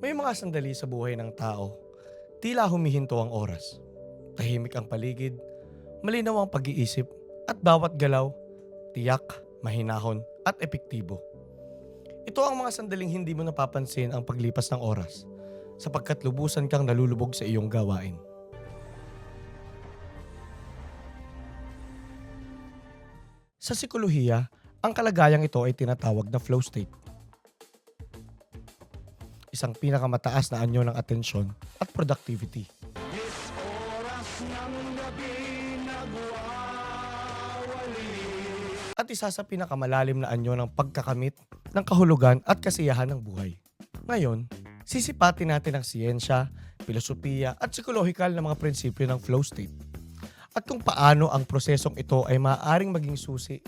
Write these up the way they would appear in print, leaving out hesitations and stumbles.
May mga sandali sa buhay ng tao, tila humihinto ang oras. Tahimik ang paligid, malinaw ang pag-iisip, at bawat galaw, tiyak, mahinahon, at epektibo. Ito ang mga sandaling hindi mo napapansin ang paglipas ng oras, sapagkat lubusan kang nalulubog sa iyong gawain. Sa psikolohiya, ang kalagayang ito ay tinatawag na flow state. Isang pinakamataas na anyo ng atensyon at productivity. At isa sa pinakamalalim na anyo ng pagkakamit ng kahulugan at kasiyahan ng buhay. Ngayon, sisipatin natin ang siyensya, filosofiya at psikolohikal na mga prinsipyo ng flow state. At kung paano ang prosesong ito ay maaaring maging susi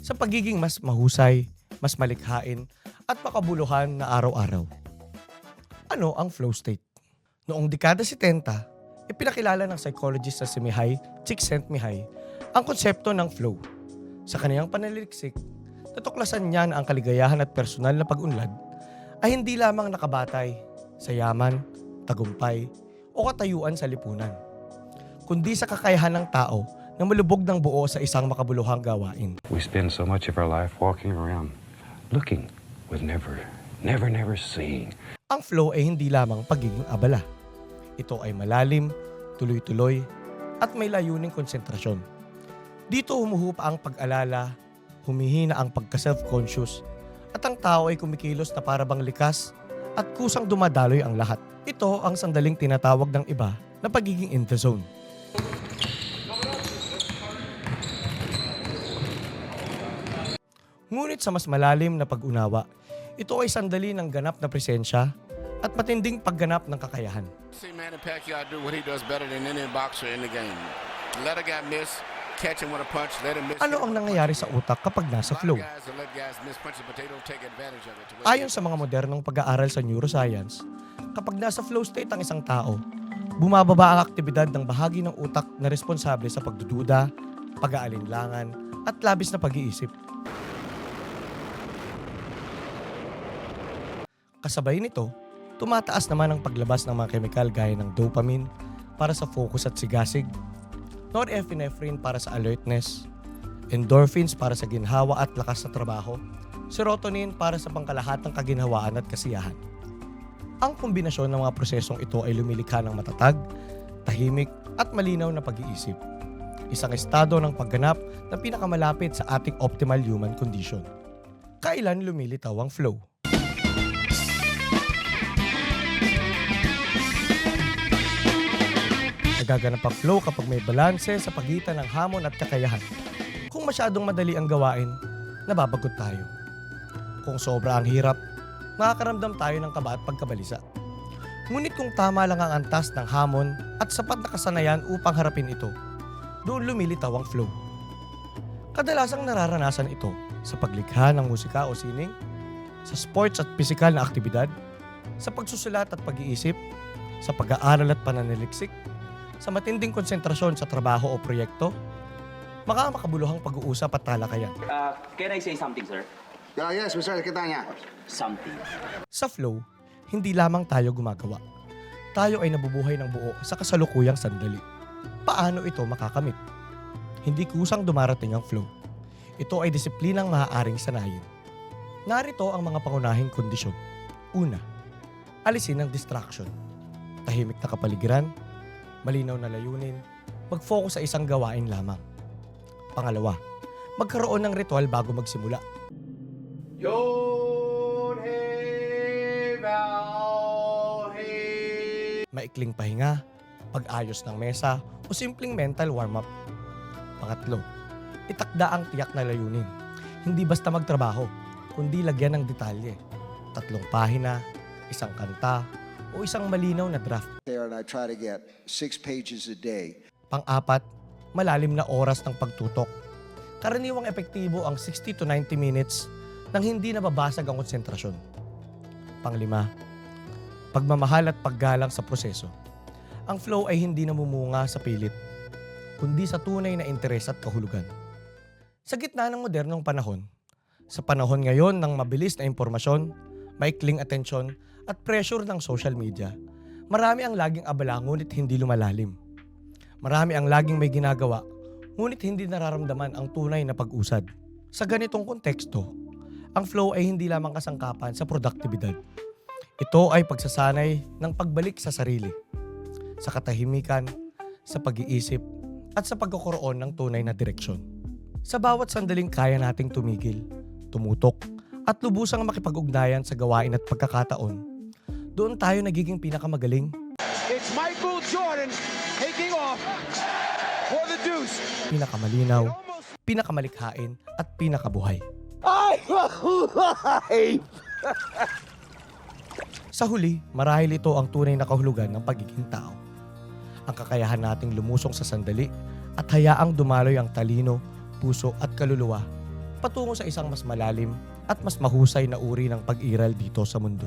sa pagiging mas mahusay, mas malikhain at makabuluhan na araw-araw. Ano ang flow state? Noong dekada 70, ipinakilala ng psychologist na si Mihaly Csikszentmihalyi ang konsepto ng flow. Sa kaniyang pananaliksik, natuklasan niya na ang kaligayahan at personal na pag-unlad ay hindi lamang nakabatay sa yaman, tagumpay o katayuan sa lipunan, kundi sa kakayahan ng tao na malubog ng buo sa isang makabuluhang gawain. We spend so much of our life walking around, looking with never seeing. Ang flow ay hindi lamang pagiging abala. Ito ay malalim, tuloy-tuloy, at may layuning konsentrasyon. Dito humuhupa ang pag-alala, humihina ang pagka-self-conscious, at ang tao ay kumikilos na para bang likas at kusang dumadaloy ang lahat. Ito ang sandaling tinatawag ng iba na pagiging in the zone. Ngunit sa mas malalim na pag-unawa, ito ay sandali ng ganap na presensya at matinding pagganap ng kakayahan. See Manny Pacquiao do what he does better than any boxer in the game. Let a guy miss, catch him with a punch, let him miss. Ano ang nangyayari sa utak kapag nasa flow? Ayon sa mga modernong pag-aaral sa neuroscience, kapag nasa flow state ang isang tao, bumababa ang aktibidad ng bahagi ng utak na responsable sa pagdududa, pag-aalinlangan, at labis na pag-iisip. Kasabay nito, tumataas naman ang paglabas ng mga kemikal gaya ng dopamine para sa focus at sigasig, norepinephrine para sa alertness, endorphins para sa ginhawa at lakas sa trabaho, serotonin para sa pangkalahatang kaginhawaan at kasiyahan. Ang kombinasyon ng mga prosesong ito ay lumilikha ng matatag, tahimik at malinaw na pag-iisip. Isang estado ng pagganap na pinakamalapit sa ating optimal human condition. Kailan lumilitaw ang flow? Nagaganap ang flow kapag may balanse sa pagitan ng hamon at kakayahan. Kung masyadong madali ang gawain, nababagot tayo. Kung sobra ang hirap, makakaramdam tayo ng kaba at pagkabalisa. Ngunit kung tama lang ang antas ng hamon at sapat na kasanayan upang harapin ito, doon lumilitaw ang flow. Kadalasang nararanasan ito sa paglikha ng musika o sining, sa sports at pisikal na aktibidad, sa pagsusulat at pag-iisip, sa pag-aaral at pananaliksik, sa matinding konsentrasyon sa trabaho o proyekto, makabuluhang pag-uusap at talakayan. Can I say something, sir? Yes, Mr. Secretary. Something. Sa flow, hindi lamang tayo gumagawa. Tayo ay nabubuhay ng buo sa kasalukuyang sandali. Paano ito makakamit? Hindi kusang dumarating ang flow. Ito ay disiplinang maaaring sanayin. Narito ang mga pangunahing kondisyon. Una, alisin ang distraction. Tahimik na kapaligiran, malinaw na layunin, mag-focus sa isang gawain lamang. Pangalawa, magkaroon ng ritual bago magsimula. Maikling pahinga, pag-ayos ng mesa, o simpleng mental warm-up. Pangatlo, itakda ang tiyak na layunin. Hindi basta magtrabaho, kundi lagyan ng detalye. 3 pahina, isang kanta, o isang malinaw na draft. And I try to get 6 pages a day. Pang-apat, malalim na oras ng pagtutok. Karaniwang epektibo ang 60 to 90 minutes nang hindi nababasag ang konsentrasyon. Pang-5, pagmamahal at paggalang sa proseso. Ang flow ay hindi namumunga sa pilit, kundi sa tunay na interes at kahulugan. Sa gitna ng modernong panahon, sa panahon ngayon ng mabilis na impormasyon, maikling atensyon at pressure ng social media, marami ang laging abala ngunit hindi lumalalim. Marami ang laging may ginagawa ngunit hindi nararamdaman ang tunay na pag-usad. Sa ganitong konteksto, ang flow ay hindi lamang kasangkapan sa produktibidad. Ito ay pagsasanay ng pagbalik sa sarili, sa katahimikan, sa pag-iisip, at sa pagkakaroon ng tunay na direksyon. Sa bawat sandaling kaya nating tumigil, tumutok, at lubusang makipag-ugnayan sa gawain at pagkakataon, doon tayo nagiging pinakamagaling. It's Michael Jordan taking off for the deuce. Pinakamalinaw, pinakamalikhain, at pinakabuhay. Sa huli, marahil ito ang tunay na kahulugan ng pagiging tao. Ang kakayahan nating lumusong sa sandali at hayaang dumaloy ang talino, puso at kaluluwa patungo sa isang mas malalim at mas mahusay na uri ng pag-iral dito sa mundo.